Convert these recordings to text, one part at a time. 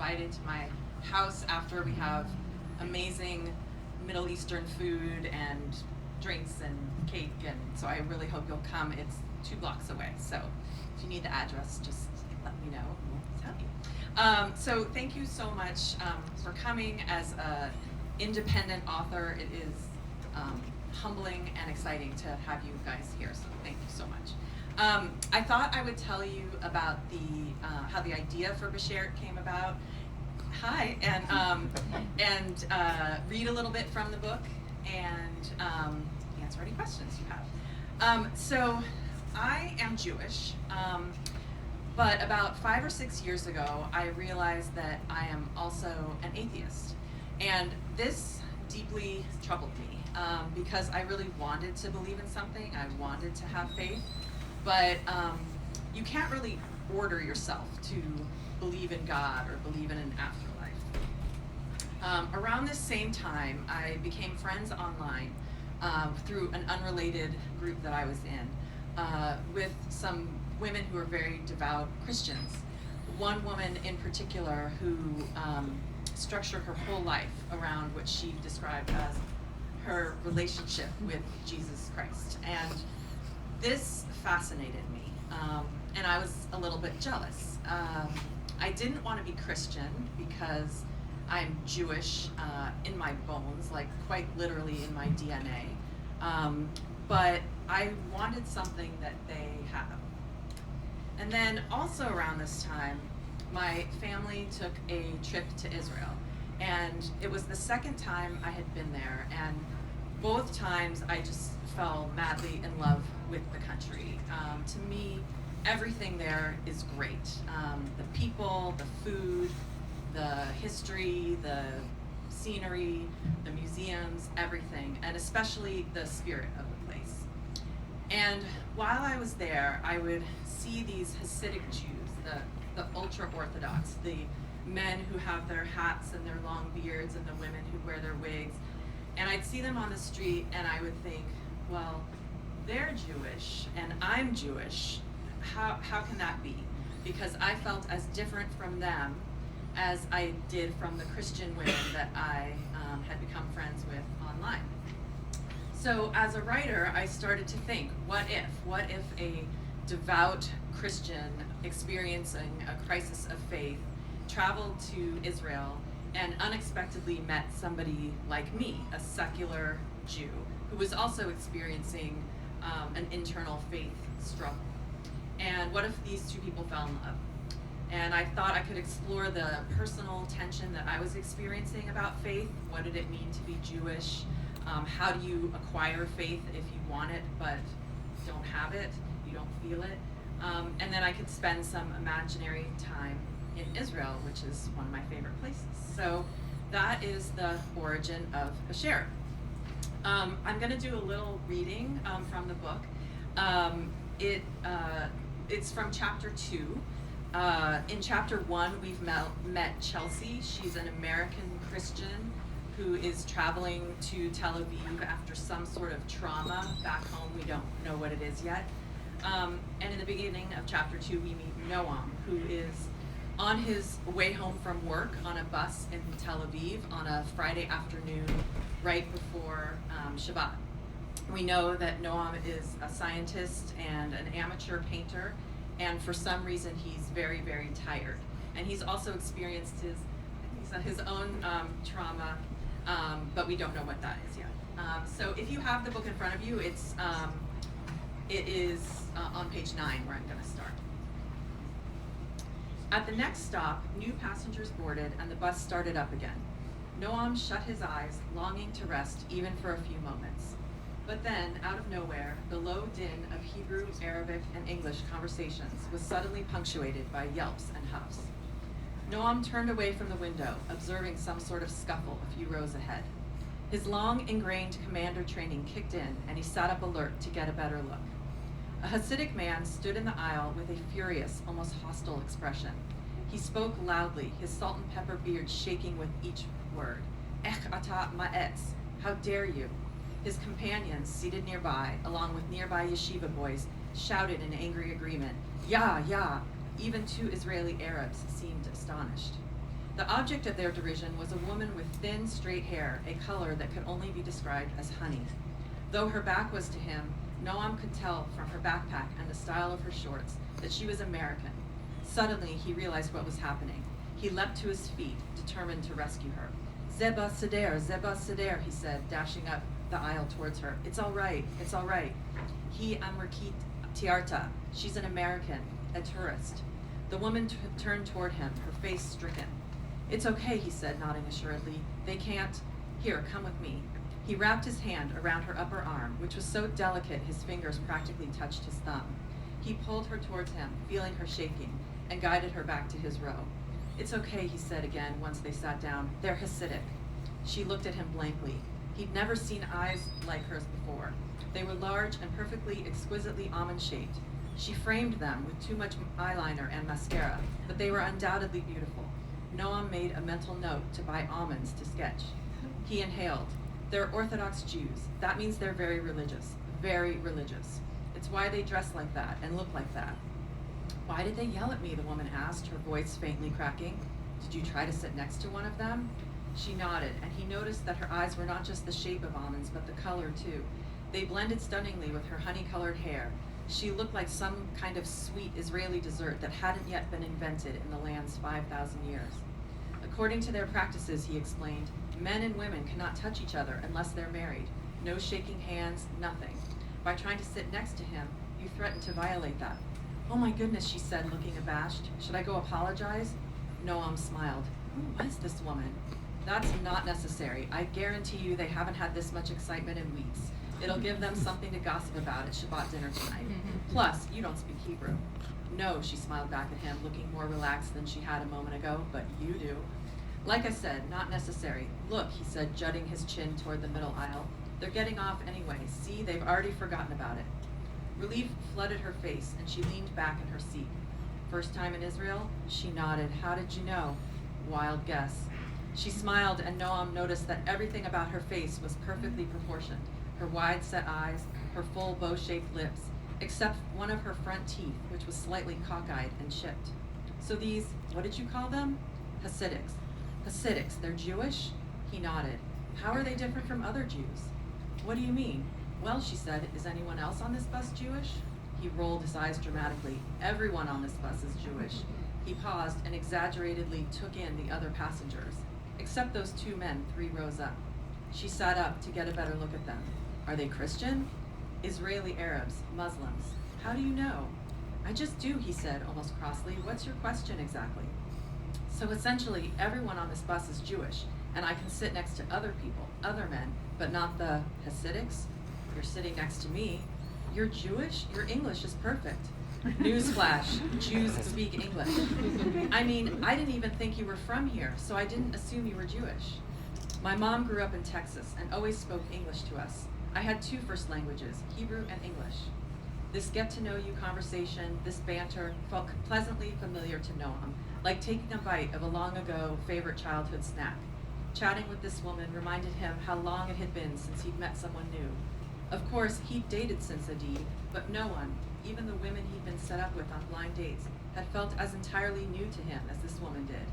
invited to my house after we have amazing Middle Eastern food and drinks and cake, and so I really hope you'll come. It's 2 blocks away, so if you need the address, just let me know and we'll tell you. So thank you so much for coming. As an independent author, it is humbling and exciting to have you guys here, so thank you so much. I thought I would tell you about how the idea for Bashert came about. Hi, and read a little bit from the book and answer any questions you have. So I am Jewish, but about 5 or 6 years ago, I realized that I am also an atheist, and this deeply troubled me because I really wanted to believe in something. I wanted to have faith, but you can't really order yourself to believe in God or believe in an afterlife. Around this same time, I became friends online through an unrelated group that I was in with some women who are very devout Christians. One woman in particular who structured her whole life around what she described as her relationship with Jesus Christ. And this fascinated me, and I was a little bit jealous. I didn't want to be Christian because I'm Jewish in my bones, like quite literally in my DNA. But I wanted something that they have. And then also around this time, my family took a trip to Israel. And it was the second time I had been there. And both times I just fell madly in love with the country. To me, everything there is great. The people, the food, the history, the scenery, the museums, everything, and especially the spirit of the place. And while I was there, I would see these Hasidic Jews, the ultra-Orthodox, the men who have their hats and their long beards and the women who wear their wigs. And I'd see them on the street and I would think, well, they're Jewish and I'm Jewish. How can that be? Because I felt as different from them as I did from the Christian women that I had become friends with online. So as a writer, I started to think, what if a devout Christian experiencing a crisis of faith traveled to Israel and unexpectedly met somebody like me, a secular Jew, who was also experiencing an internal faith struggle. And what if these two people fell in love? And I thought I could explore the personal tension that I was experiencing about faith. What did it mean to be Jewish? How do you acquire faith if you want it but don't have it, you don't feel it? And then I could spend some imaginary time in Israel, which is one of my favorite places. So that is the origin of Bashert. I'm going to do a little reading from the book. It's from chapter 2. In chapter 1, we've met Chelsea. She's an American Christian who is traveling to Tel Aviv after some sort of trauma back home. We don't know what it is yet. And in the beginning of chapter 2, we meet Noam, who is on his way home from work on a bus in Tel Aviv on a Friday afternoon right before Shabbat. We know that Noam is a scientist and an amateur painter, and for some reason he's very, very tired. And he's also experienced his own trauma, but we don't know what that is yet. So if you have the book in front of you, it is on page 9 where I'm going to start. At the next stop, new passengers boarded and the bus started up again. Noam shut his eyes, longing to rest even for a few moments. But then, out of nowhere, the low din of Hebrew, Arabic, and English conversations was suddenly punctuated by yelps and huffs. Noam turned away from the window, observing some sort of scuffle a few rows ahead. His long, ingrained commander training kicked in, and he sat up alert to get a better look. A Hasidic man stood in the aisle with a furious, almost hostile expression. He spoke loudly, his salt and pepper beard shaking with each word. Ech ata ma'etz, how dare you? His companions, seated nearby, along with nearby yeshiva boys, shouted in angry agreement, Ya, ya! Even 2 Israeli Arabs seemed astonished. The object of their derision was a woman with thin, straight hair, a color that could only be described as honey. Though her back was to him, Noam could tell from her backpack and the style of her shorts that she was American. Suddenly, he realized what was happening. He leapt to his feet, determined to rescue her. Zeba Seder, he said, dashing up the aisle towards her. It's all right, it's all right. He Amrikit Tiarta. She's an American, a tourist. The woman turned toward him, her face stricken. It's okay, he said, nodding assuredly. They can't. Here, come with me. He wrapped his hand around her upper arm, which was so delicate his fingers practically touched his thumb. He pulled her towards him, feeling her shaking, and guided her back to his row. It's okay, he said again once they sat down. They're Hasidic. She looked at him blankly. He'd never seen eyes like hers before. They were large and perfectly, exquisitely almond-shaped. She framed them with too much eyeliner and mascara, but they were undoubtedly beautiful. Noam made a mental note to buy almonds to sketch. He inhaled. They're Orthodox Jews. That means they're very religious. Very religious. It's why they dress like that and look like that. Why did they yell at me, the woman asked, her voice faintly cracking. Did you try to sit next to one of them? She nodded, and he noticed that her eyes were not just the shape of almonds, but the color, too. They blended stunningly with her honey-colored hair. She looked like some kind of sweet Israeli dessert that hadn't yet been invented in the land's 5,000 years. According to their practices, he explained, men and women cannot touch each other unless they're married. No shaking hands, nothing. By trying to sit next to him, you threaten to violate that. Oh my goodness, she said, looking abashed. Should I go apologize? Noam smiled. Who was this woman? That's not necessary. I guarantee you they haven't had this much excitement in weeks. It'll give them something to gossip about at Shabbat dinner tonight. Plus, you don't speak Hebrew. No, she smiled back at him, looking more relaxed than she had a moment ago, but you do. Like I said, not necessary. Look, he said, jutting his chin toward the middle aisle. They're getting off anyway. See, they've already forgotten about it. Relief flooded her face, and she leaned back in her seat. First time in Israel? She nodded. How did you know? Wild guess. She smiled, and Noam noticed that everything about her face was perfectly proportioned. Her wide-set eyes, her full bow-shaped lips, except one of her front teeth, which was slightly cockeyed and chipped. So these, what did you call them? Hasidics. Hasidics, they're Jewish? He nodded. How are they different from other Jews? What do you mean? Well, she said, is anyone else on this bus Jewish? He rolled his eyes dramatically. Everyone on this bus is Jewish. He paused and exaggeratedly took in the other passengers, except those two men 3 rows up. She sat up to get a better look at them. Are they Christian? Israeli Arabs, Muslims. How do you know? I just do, he said, almost crossly. What's your question exactly? So essentially, everyone on this bus is Jewish, and I can sit next to other people, other men, but not the Hasidics. You're sitting next to me. You're Jewish? Your English is perfect. Newsflash, Jews speak English. I mean, I didn't even think you were from here, so I didn't assume you were Jewish. My mom grew up in Texas and always spoke English to us. I had 2 first languages, Hebrew and English. This get-to-know-you conversation, this banter, felt pleasantly familiar to Noam, like taking a bite of a long-ago favorite childhood snack. Chatting with this woman reminded him how long it had been since he'd met someone new. Of course, he'd dated since Adi, but no one, even the women he'd been set up with on blind dates, had felt as entirely new to him as this woman did.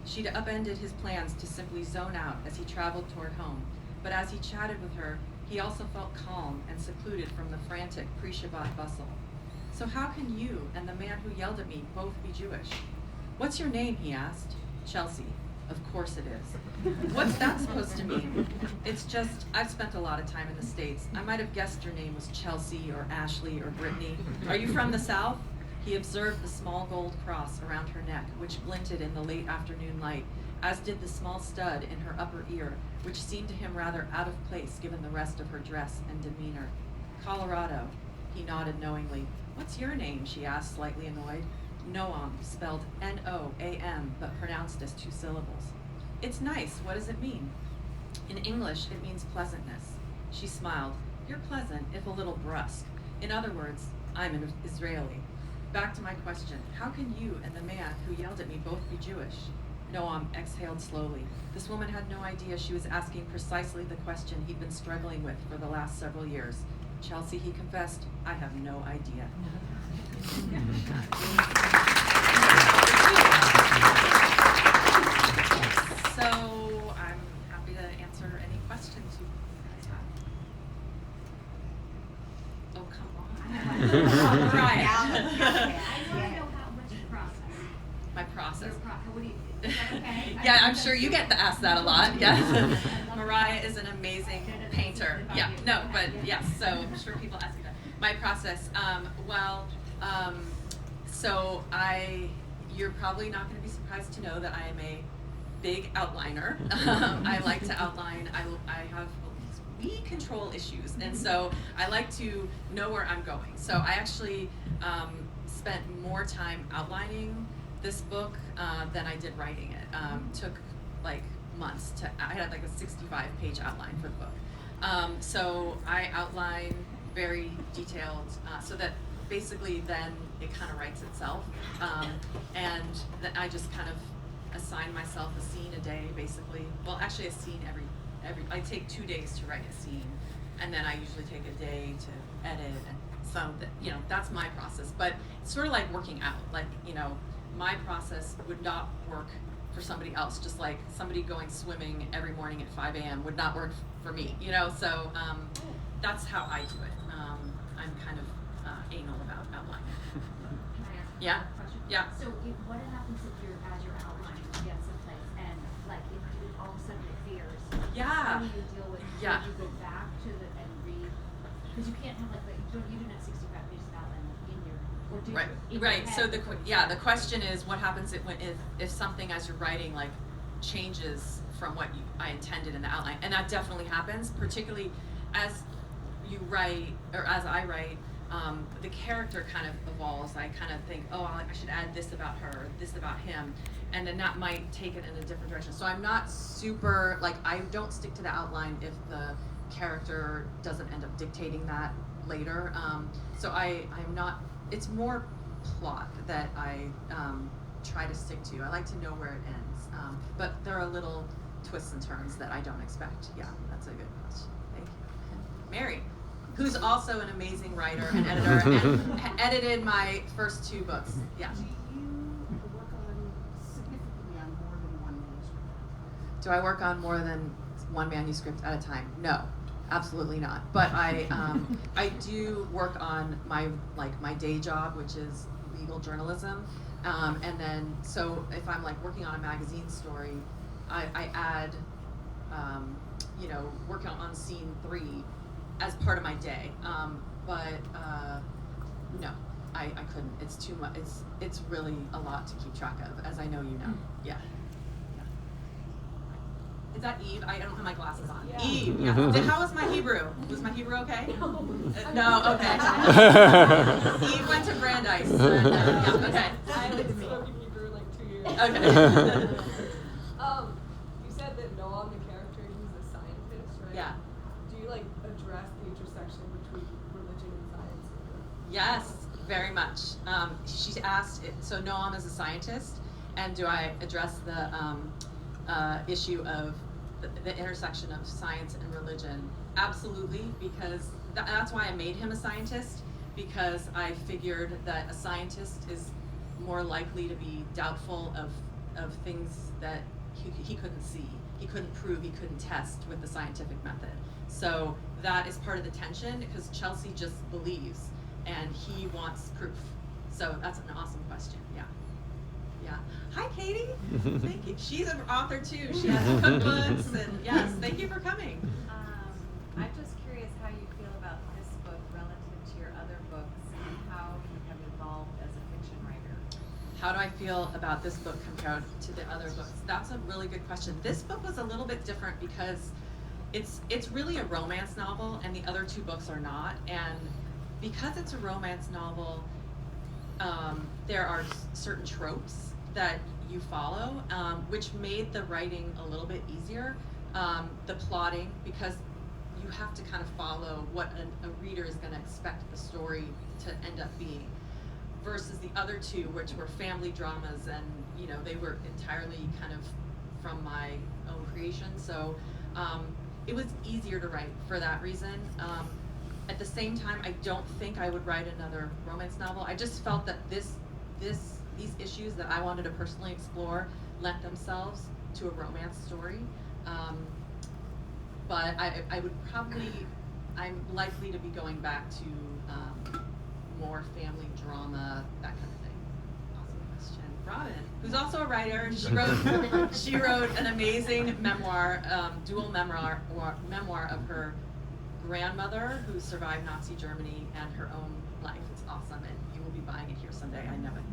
She'd upended his plans to simply zone out as he traveled toward home, but as he chatted with her, he also felt calm and secluded from the frantic pre-Shabbat bustle. So how can you and the man who yelled at me both be Jewish? What's your name, he asked. Chelsea. Of course it is. What's that supposed to mean? It's just, I've spent a lot of time in the States. I might have guessed your name was Chelsea or Ashley or Brittany. Are you from the South? He observed the small gold cross around her neck, which glinted in the late afternoon light, as did the small stud in her upper ear, which seemed to him rather out of place given the rest of her dress and demeanor. Colorado. He nodded knowingly. What's your name? She asked, slightly annoyed. Noam, spelled N-O-A-M, but pronounced as 2 syllables. It's nice. What does it mean? In English, it means pleasantness. She smiled. You're pleasant, if a little brusque. In other words, I'm an Israeli. Back to my question. How can you and the man who yelled at me both be Jewish? Noam exhaled slowly. This woman had no idea she was asking precisely the question he'd been struggling with for the last several years. Chelsea, he confessed, I have no idea. Mariah. I know what's your process. My process. What do you? Is that okay? Yeah, I'm sure you get asked that a lot. Yes. Mariah is an amazing painter. Yeah, no, but yes, so I'm sure people ask you that. My process, so you're probably not going to be surprised to know that I am a big outliner. I like to outline. I have wee control issues, and so I like to know where I'm going. So I actually spent more time outlining this book than I did writing it. Took like months I had like a 65-page outline for the book. So I outline very detailed, so that basically then it kind of writes itself. And then I just kind of assign myself a scene a day, basically. Well, actually a scene every I take 2 days to write a scene, and then I usually take a day to edit, and so that's my process. But it's sort of like working out. Like, my process would not work for somebody else, just like somebody going swimming every morning at 5 a.m. would not work for me, so that's how I do it. I'm kind of anal about outlining. Can I ask Yeah? a question? Yeah. So what happens if as you're outlining against a place and like if all of a sudden it veers? Yeah. How do you deal with Yeah. do you go back to and read? Because you can't have you didn't have 65 pages of outline in your or do Right, in your right. head So before you the start? question is, what happens if something as you're writing like changes from what I intended in the outline, and that definitely happens, particularly as you write or as I write. The character kind of evolves. I kind of think, I should add this about her, or this about him, and then that might take it in a different direction. So I'm not super I don't stick to the outline if the character doesn't end up dictating that later. So I'm not. It's more plot that I try to stick to. I like to know where it ends, but there are little twists and turns that I don't expect. Yeah, that's a good question. Thank you, Mary, who's also an amazing writer and editor and edited my first 2 books. Yeah. Do you work on significantly on more than one manuscript? Do I work on more than one manuscript at a time? No, absolutely not. But I do work on my day job, which is legal journalism, and then so if I'm working on a magazine story, I add working on scene 3 as part of my day. But no, I couldn't. It's too much. It's really a lot to keep track of, as I know you know. Yeah. Is that Eve? I don't have my glasses on. Yeah. Eve. Yeah. How was my Hebrew? Was my Hebrew okay? No. Okay. Eve went to Brandeis. Yeah, okay. I haven't spoken Hebrew in 2 years. Okay. You said that Noam, the character, he's a scientist, right? Yeah. Do you address the intersection between religion and science? Yes, very much. She asked. So Noam is a scientist, and do I address the issue of the intersection of science and religion? Absolutely, because that's why I made him a scientist, because I figured that a scientist is more likely to be doubtful of things that he couldn't see, he couldn't prove, he couldn't test with the scientific method. So that is part of the tension, because Chelsea just believes and he wants proof. So that's an awesome question. Yeah. Yeah. Hi, Katie. Thank you. She's an author too. She has cookbooks, and yes, thank you for coming. I'm just curious how you feel about this book relative to your other books and how you have evolved as a fiction writer. How do I feel about this book compared to the other books? That's a really good question. This book was a little bit different because it's really a romance novel, and the other 2 books are not. And because it's a romance novel, there are certain tropes that you follow, which made the writing a little bit easier. The plotting, because you have to kind of follow what a reader is going to expect the story to end up being, versus the other 2, which were family dramas, and they were entirely kind of from my own creation. So it was easier to write for that reason. At the same time, I don't think I would write another romance novel. I just felt that these issues that I wanted to personally explore lent themselves to a romance story. But I would probably, I'm likely to be going back to more family drama, that kind of thing. Awesome question. Robin, who's also a writer, she wrote an amazing memoir, dual memoir of her grandmother who survived Nazi Germany and her own life. It's awesome, and you will be buying it here someday. I know it.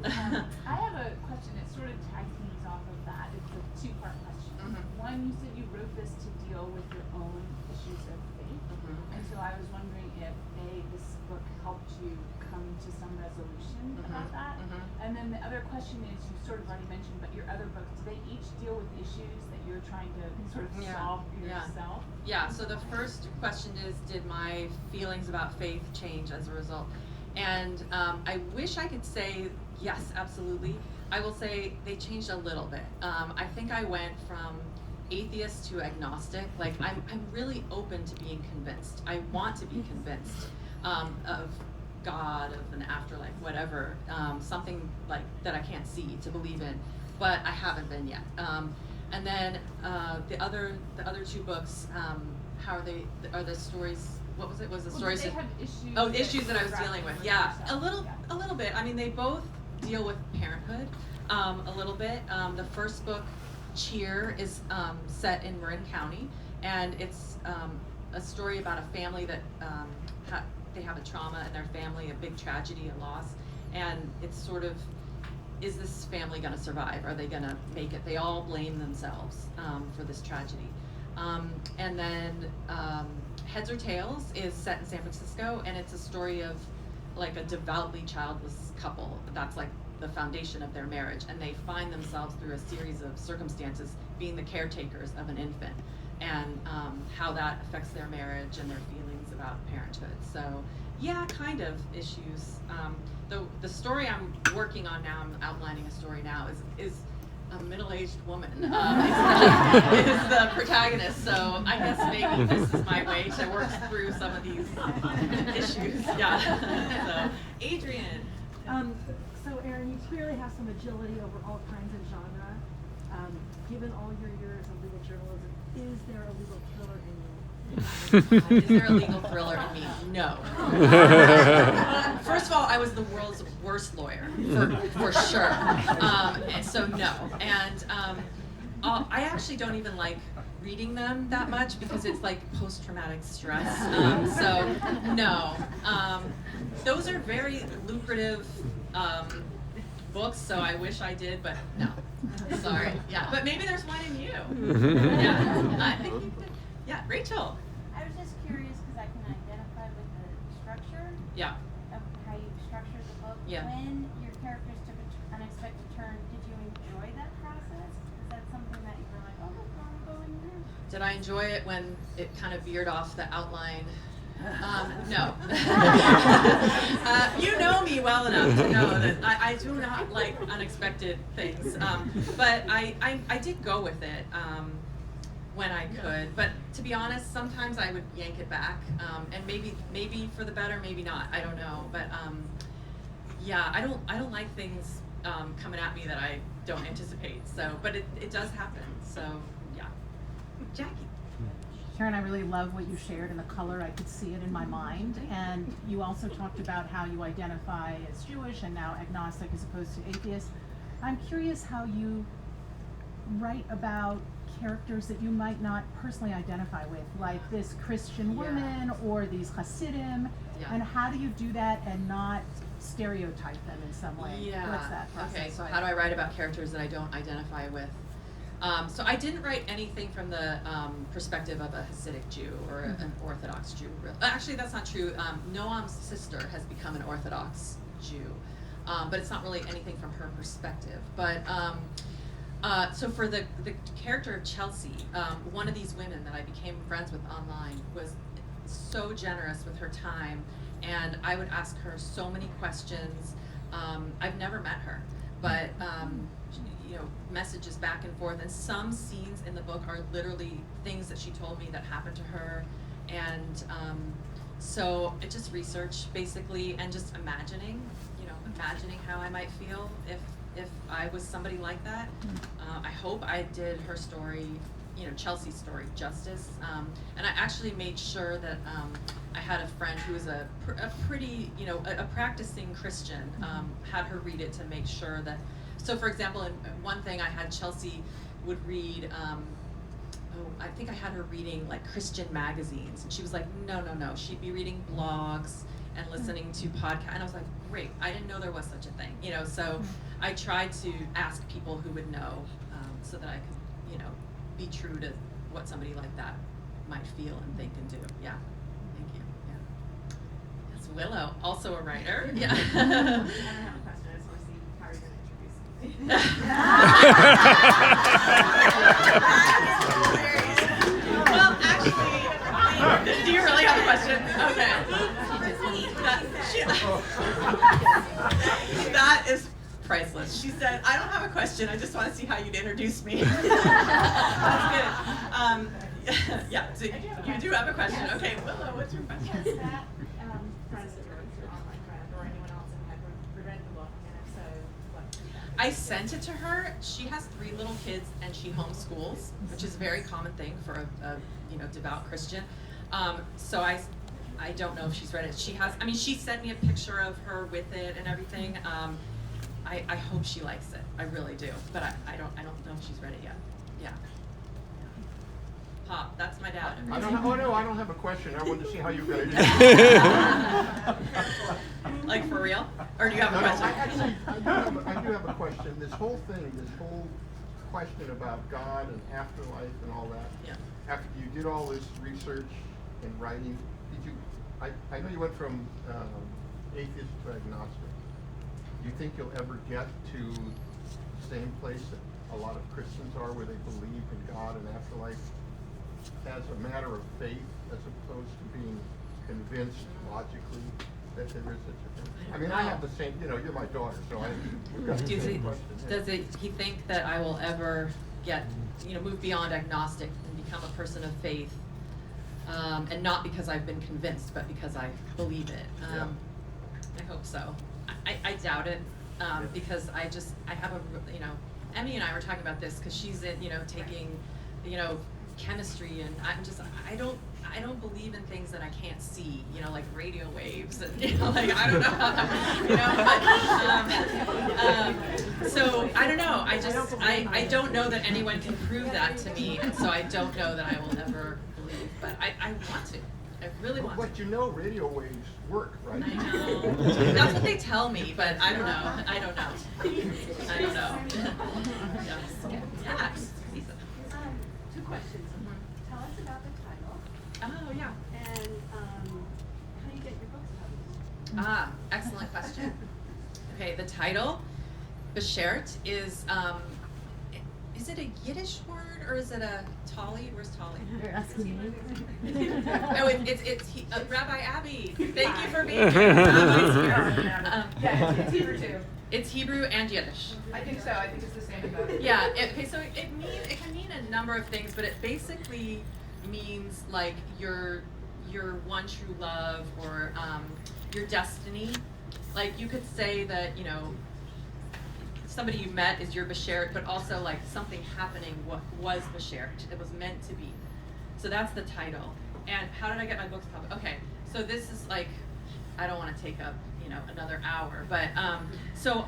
I have a question that sort of tags things off of that. It's a two-part question. Mhm. One, you said you wrote this to deal with your own issues of faith, and so I was wondering if this book helped you come to some resolution about that. And then the other question is, you sort of already mentioned, but your other books, do they each deal with issues that you're trying to sort of solve yourself? Yeah, so the first question is, did my feelings about faith change as a result? And I wish I could say yes, absolutely. I will say they changed a little bit. I think I went from atheist to agnostic. Like, I'm really open to being convinced. I want to be convinced of God, of an afterlife, whatever, something like that I can't see to believe in, but I haven't been yet. And then the other two books, how are they? Are the stories? What was it? Was the stories? They have issues. Oh, issues that I was dealing with. Yeah, yourself. a little bit. I mean, they both deal with parenthood, a little bit. The first book, Cheer, is set in Marin County, and it's a story about a family that they have a trauma in their family, a big tragedy, a loss, and it's sort of, is this family going to survive? Are they going to make it? They all blame themselves for this tragedy. And then Heads or Tails is set in San Francisco, and it's a story of like a devoutly childless couple. That's like the foundation of their marriage, and they find themselves through a series of circumstances being the caretakers of an infant, and how that affects their marriage and their feelings about parenthood. So yeah, kind of issues. The story I'm working on now, I'm outlining a story now, is a middle-aged woman is the protagonist. So I guess maybe this is my way to work through some of these issues. Yeah. So Adrian. So Erin, you clearly have some agility over all kinds of genre. Given all your years of legal journalism, is there a legal thriller in you? Is there a legal thriller in me? No. First of all, I was the world's worst lawyer, for sure. And so no. And I actually don't even like reading them that much because it's like post-traumatic stress. So no. Those are very lucrative books, so I wish I did, but no. Sorry. Yeah, but maybe there's one in you. Yeah, I think you could. Yeah, Rachel. I was just curious because I can identify with the structure Yeah. of how you structured the book. Yeah. When your characters took an unexpected turn, did you enjoy that process? Is that something that you were like, oh, look, I'm going there? Did I enjoy it when it kind of veered off the outline? No. You know me well enough to know that I do not like unexpected things. But I did go with it when I could. But to be honest, sometimes I would yank it back, and maybe for the better, maybe not. I don't know. But yeah, I don't like things coming at me that I don't anticipate. So, but it does happen. So yeah, Jackie. Karen, I really love what you shared and the color. I could see it in my mind. And you also talked about how you identify as Jewish and now agnostic as opposed to atheist. I'm curious how you write about characters that you might not personally identify with, like this Christian woman or these Hasidim, and how do you do that and not stereotype them in some way? Yeah. What's that process? Okay, so how do I write about characters that I don't identify with? So I didn't write anything from the perspective of a Hasidic Jew or an Orthodox Jew. Actually, that's not true. Noam's sister has become an Orthodox Jew, but it's not really anything from her perspective. But so for the character of Chelsea, one of these women that I became friends with online was so generous with her time, and I would ask her so many questions. I've never met her, but messages back and forth, and some scenes in the book are literally things that she told me that happened to her, and so it just research basically, and just imagining how I might feel if I was somebody like that. I hope I did her story Chelsea's story justice. And I actually made sure that I had a friend who was a pretty, a practicing Christian, had her read it to make sure that, so for example, in one thing I had Chelsea would read, I think I had her reading like Christian magazines, and she was like, no, she'd be reading blogs and listening to podcasts, and I was like, great, I didn't know there was such a thing, so I tried to ask people who would know, so that I could, be true to what somebody like that might feel and think and do. Yeah, thank you. Yeah, that's Willow, also a writer. Yeah. I don't have a question. I just want to see how you're going to introduce me. Well, actually, do you really have a question? Okay. That is priceless. She said, I don't have a question, I just want to see how you'd introduce me. That's good. Yeah, so you do have a question. Okay, Willow, what's your question? Has that friend of yours, your online friend, or anyone else had read the book, and if so, what feedback? I sent it to her. She has 3 little kids and she homeschools, which is a very common thing for a devout Christian. So I don't know if she's read it. She sent me a picture of her with it and everything. I hope she likes it. I really do. But I don't know if she's read it yet. Yeah. Pop, that's my dad. I don't have a question. I wanted to see how you guys did. Like for real? Or do you have a question? I do have a question. This whole question about God and afterlife and all that. Yeah. After you did all this research and writing, I know you went from atheist to agnostic. Do you think you'll ever get to the same place that a lot of Christians are, where they believe in God and afterlife as a matter of faith, as opposed to being convinced logically that there is such a thing? I mean, I have the same, you're my daughter, so we've got the same question. Does he think that I will ever move beyond agnostic and become a person of faith, and not because I've been convinced, but because I believe it? I hope so. I doubt it, because I have Emmy and I were talking about this because she's in, taking, chemistry, and I don't believe in things that I can't see, like radio waves, and like I don't know, so I don't know. I don't know that anyone can prove that to me, and so I don't know that I will ever believe, but I want to. I really want to. But radio waves work, right? I know. That's what they tell me, but I don't know. I don't know. Yeah. Two questions. Tell us about the title. Oh, yeah. And how do you get your books published? Excellent question. Okay, the title, Beshert, is it a Yiddish word or is it a Tali? Where's Tali? You're asking me. Oh, it's Rabbi Abby. Thank you for being here. Rabbi's here. It's Hebrew too. It's Hebrew and Yiddish. I think so. I think it's the same in both. Yeah. So it can mean a number of things, but it basically means like your one true love, or your destiny. Like you could say that somebody you met is your Beshert, but also like something happening was Beshert. It was meant to be. So that's the title. And how did I get my books published? Okay, so this is like, I don't want to take up another hour, but so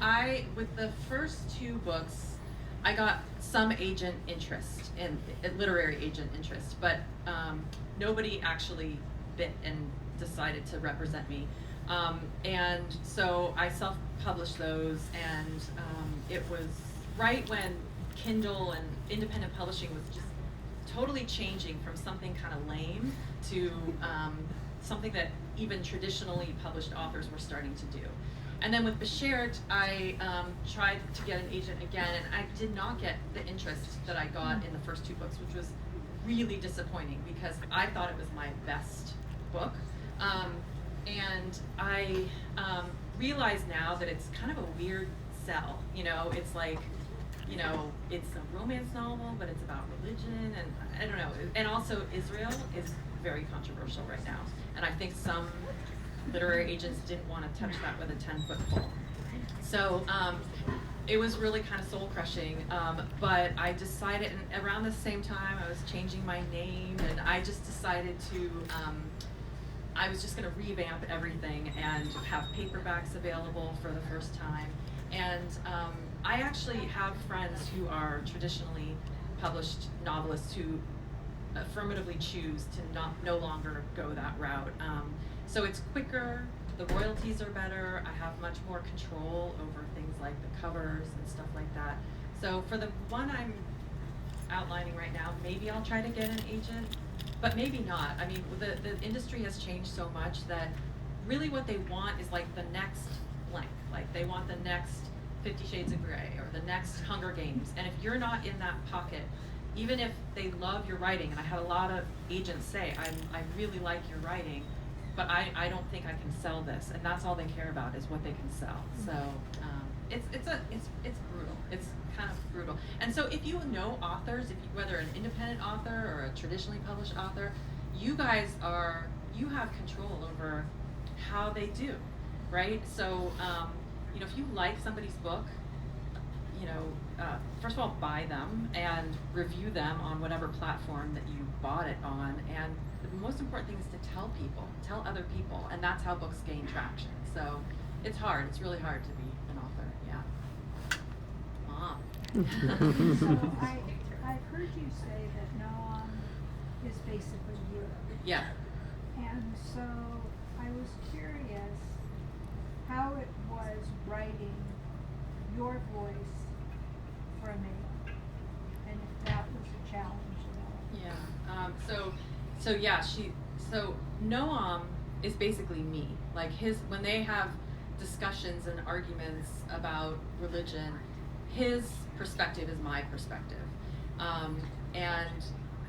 with the first 2 books, I got some agent interest, literary agent interest, but nobody actually bit and decided to represent me. And so I self-published those, and it was right when Kindle and independent publishing was just totally changing from something kind of lame to something that even traditionally published authors were starting to do. And then with Beshert, I tried to get an agent again, and I did not get the interest that I got in the first 2 books, which was really disappointing because I thought it was my best book. And I realize now that it's kind of a weird sell. It's like, it's a romance novel, but it's about religion, and I don't know. And also Israel is very controversial right now. And I think some literary agents didn't want to touch that with a 10-foot pole. So it was really kind of soul crushing. But I decided, and around the same time, I was changing my name, and I just decided to, I was just going to revamp everything and have paperbacks available for the first time. And I actually have friends who are traditionally published novelists who affirmatively choose to no longer go that route. So it's quicker, the royalties are better, I have much more control over things like the covers and stuff like that. So for the one I'm outlining right now, maybe I'll try to get an agent, but maybe not. I mean, the industry has changed so much that really what they want is like the next blank. Like they want the next 50 Shades of Grey or the next Hunger Games. And if you're not in that pocket, even if they love your writing, and I had a lot of agents say, I really like your writing, but I don't think I can sell this. And that's all they care about is what they can sell. So it's brutal. It's kind of brutal. And so if you know authors, whether an independent author or a traditionally published author, you guys you have control over how they do, right? So if you like somebody's book, first of all, buy them and review them on whatever platform that you bought it on. And the most important thing is to tell other people, and that's how books gain traction. So it's hard. It's really hard to be an author. Yeah. Mom. So I heard you say that Noam is basically you. Yeah. And so I was curious how it was writing your voice for a male, and if that was a challenge at all. Yeah. So Noam is basically me. Like when they have discussions and arguments about religion, his perspective is my perspective. And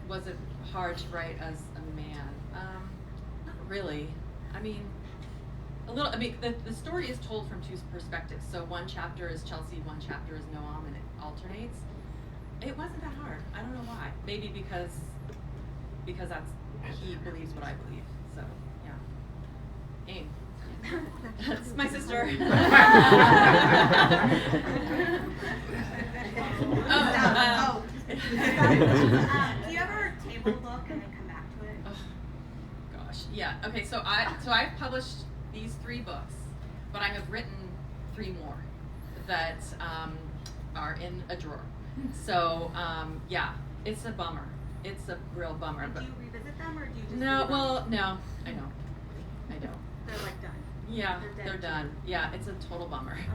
was it hard to write as a man? Not really. I mean, a little. I mean, the story is told from two perspectives. So one chapter is Chelsea, one chapter is Noam, and it alternates. It wasn't that hard. I don't know why. Maybe because he believes what I believe. So yeah. Aim. That's my sister. Do you ever table a book and then come back to it? Oh, gosh, yeah. Okay, so I've published these 3 books, but I have written 3 more that are in a drawer. So yeah, it's a bummer. It's a real bummer. And do you revisit them or do you just No, leave them? well, no, I don't. They're like done. Yeah, They're they're done. Yeah, it's a total bummer. Okay.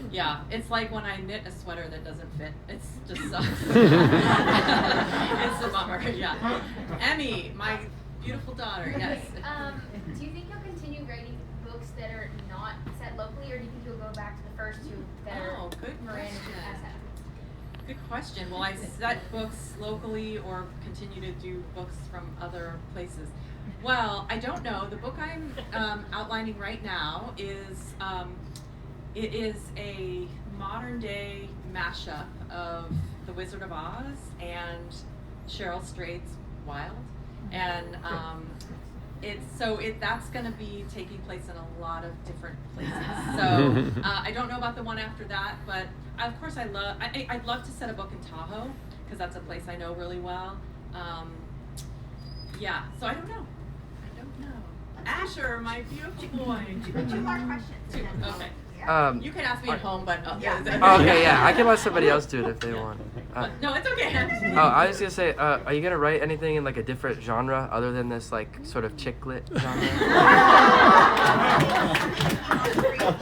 Yeah, it's like when I knit a sweater that doesn't fit. It's just sucks. It's a bummer. Yeah. Emmy, my beautiful daughter. Yes. Do you think you'll continue writing books that are not set locally, or do you think you'll go back to the first 2 that are Good Marin question. and SF? Good question. Will I set books locally or continue to do books from other places? Well, I don't know. The book I'm outlining right now is it is a modern day mashup of The Wizard of Oz and Cheryl Strayed's Wild, and that's going to be taking place in a lot of different places. So I don't know about the one after that, but of course I'd love to set a book in Tahoe because that's a place I know really well. Yeah, so I don't know. Asher, my beautiful boy. 2 more questions. 2, okay. You can ask me at home, but Yeah. Okay, yeah, I can let somebody else do it if they want. no, it's okay. I was gonna say, are you gonna write anything in like a different genre other than this like sort of chick lit genre?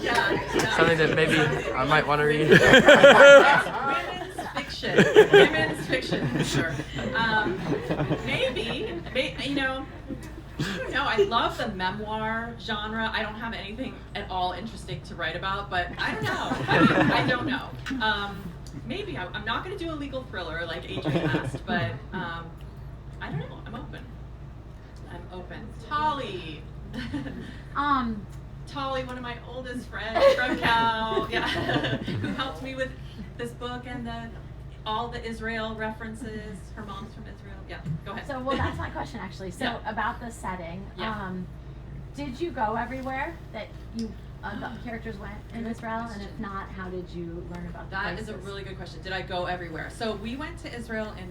Yeah. Something that maybe I might want to read. Women's fiction, sure. Maybe, I don't know. I love the memoir genre. I don't have anything at all interesting to write about, but I don't know. I don't know. Maybe I'm not going to do a legal thriller like Adrian asked, but I don't know. I'm open. Tolly. Tolly, one of my oldest friends from Cal, yeah, who helped me with this book and all the Israel references. Her mom's from Israel. Yeah, go ahead. So, well, that's my question actually. So, Yeah. about the setting, Yeah. did you go everywhere that you the characters went in Israel, and if not, how did you learn about the That places? is a really good question. Did I go everywhere? So we went to Israel in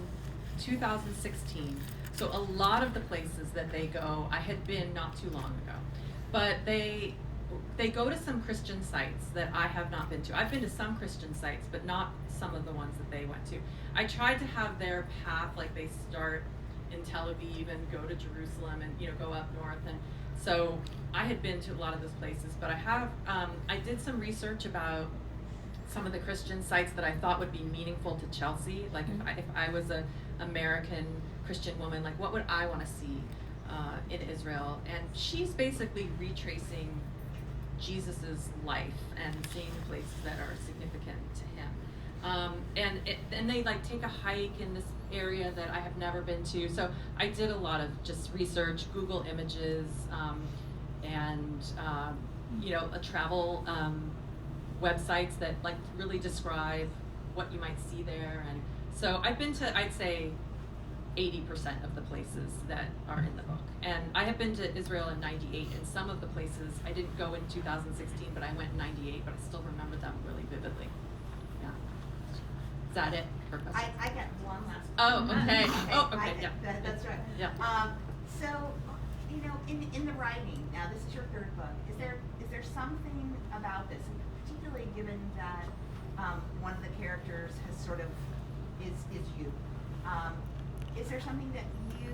2016. So a lot of the places that they go, I had been not too long ago. But they go to some Christian sites that I have not been to. I've been to some Christian sites, but not some of the ones that they went to. I tried to have their path, like they start in Tel Aviv and go to Jerusalem and go up north, and so I had been to a lot of those places. But I did some research about some of the Christian sites that I thought would be meaningful to Chelsea. Like if I was a American Christian woman, like what would I want to see in Israel? And she's basically retracing Jesus's life and seeing the places that are significant to him. And they like take a hike in this area that I have never been to. So I did a lot of just research, Google Images, and a travel websites that like really describe what you might see there. And so I've been to, I'd say, 80% of the places that are in the book. And I have been to Israel in 98, and some of the places, I didn't go in 2016, but I went in 98, but I still remember them really vividly. Yeah. Is that it for questions? I got one last Oh, okay. Oh, okay, I- yeah. That's right. Yeah. So, in the writing, now this is your third book, is there something about this, and particularly given that one of the characters has sort of, is you, is there something that you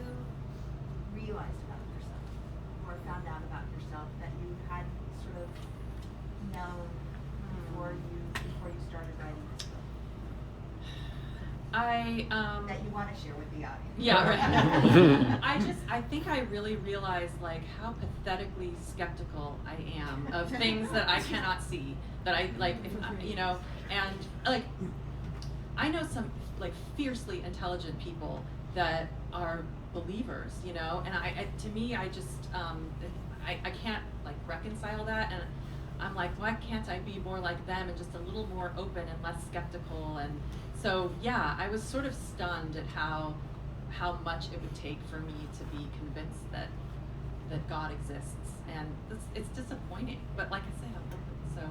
realized about yourself or found out about yourself that you hadn't sort of known before you started writing this book? That you want to share with the audience. Yeah, right. I think I really realized like how pathetically skeptical I am of things that I cannot see. That I like, and like, I know some like fiercely intelligent people that are believers, and I to me, I just, I can't like reconcile that, and I'm like, why can't I be more like them and just a little more open and less skeptical? And so, yeah, I was sort of stunned at how much it would take for me to be convinced that God exists, and it's disappointing. But like I say, I'm open. So,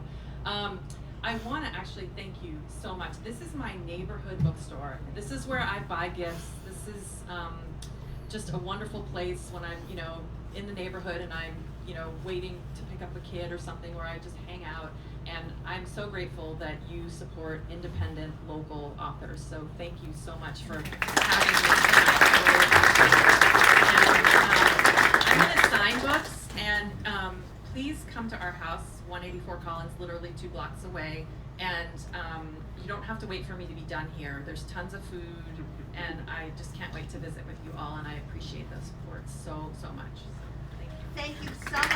I want to actually thank you so much. This is my neighborhood bookstore. This is where I buy gifts. This is just a wonderful place when I'm, in the neighborhood and I'm, waiting to pick up a kid or something, where I just hang out. And I'm so grateful that you support independent local authors. So thank you so much for having me. And, I'm going to sign books, and please come to our house, 184 Collins, literally 2 blocks away. And you don't have to wait for me to be done here. There's tons of food, and I just can't wait to visit with you all, and I appreciate the support so much. Thank you. Thank you so much.